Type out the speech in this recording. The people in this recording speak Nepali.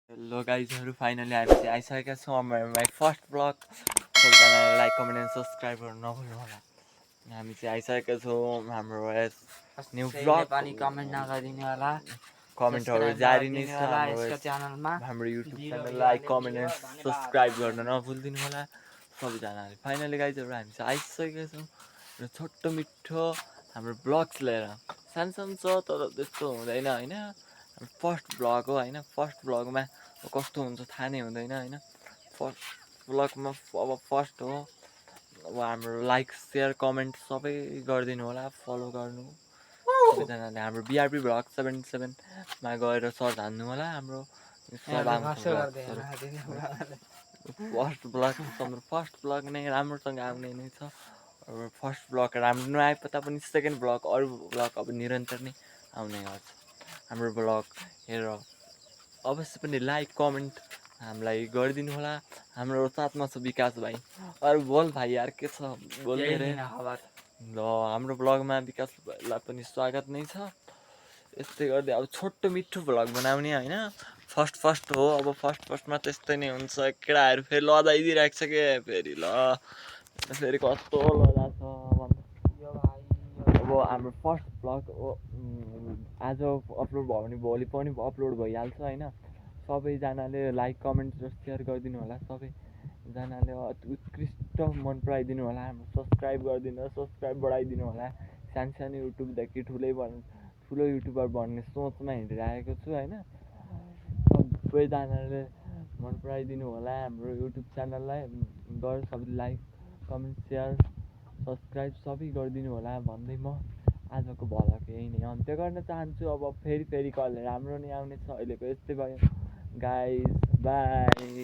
हेलो गाइजहरू फाइनली हामी चाहिँ आइसकेका छौँ माई फर्स्ट ब्लग। सबैजनाले लाइक कमेन्ट एन्ड सब्सक्राइब गर्नु नभुल्नु होला। हामी चाहिँ आइसकेका छौँ हाम्रो न्यू ब्लग। पनि कमेन्ट नगरिदिनु होला, कमेन्टहरू सब्स्क्राइब जारी नै गरिदिनु छ होला यसको च्यानलमा। हाम्रो YouTube channel like comment and subscribe गर्न नभुलिदिनु होला सबैजनाले। फाइनली गाइजहरू हामी चाहिँ आइसकेका छौँ र छोटो मिठो हाम्रो ब्लग्स लिएर। सानो सानो छ तर त्यस्तो हुँदैन होइन। फर्स्ट ब्लग हो होइन। फर्स्ट ब्लगमा कस्तो हुन्छ थाहा नै हुँदैन होइन। फर्स्ट ब्लगमा अब फर्स्ट हो। अब हाम्रो लाइक सेयर कमेन्ट सबै गरिदिनु होला, फलो गर्नु सबैजनाले। हाम्रो बिआरपी भ्लग 77मा गएर सर्च हान्नु होला। हाम्रो सब आउँछ भ्लग्सहरू। फर्स्ट ब्लग नै राम्रोसँग आउने नै छ। अब फर्स्ट ब्लग राम्रो नआए तापनि सेकेन्ड ब्लग अरू ब्लग अब निरन्तर नै आउने गर्छ। हाम्रो ब्लग हेरेर अवश्य पनि लाइक कमेन्ट हामीलाई गरिदिनु होला। हाम्रो साथमा छ विकास भाइ। अरू बोल भाइ यार के छ बोल रे। ल हाम्रो ब्लगमा विकासलाई पनि स्वागत नै छ। यस्तै गर्दै अब छोटो मिठो भ्लग बनाउने होइन। फर्स्ट हो। अब फर्स्टमा त्यस्तै नै हुन्छ। केटाहरू फेरि लजाइदिइरहेको छ के फेरि ल फेरि कस्तो लजा छ अब हाम्रो फर्स्ट भ्लग हो। आज अपलोड भयो भने भोलि पनि अपलोड भइहाल्छ होइन। सबैजनाले लाइक कमेन्ट र सेयर गरिदिनु होला। सबैजनाले उत्कृष्ट मन पराइदिनु होला। हाम्रो सब्सक्राइब गरिदिनु होला, सब्सक्राइब बढाइदिनु होला। सानो युट्युबदेखि ठुलो युट्युबर बन्ने सोचमा हिँडिरहेको छु होइन। सबैजनाले मन पराइदिनु होला हाम्रो युट्युब च्यानललाई। सबैले लाइक कमेन्ट सेयर सब्सक्राइब सबै गरिदिनु होला भन्दै म आजको भ्लग यही नै अन्त्य गर्न चाहन्छु। अब फेरि कल राम्रो नै आउनेछ। अहिलेको यस्तै भयो गाइस, बाई।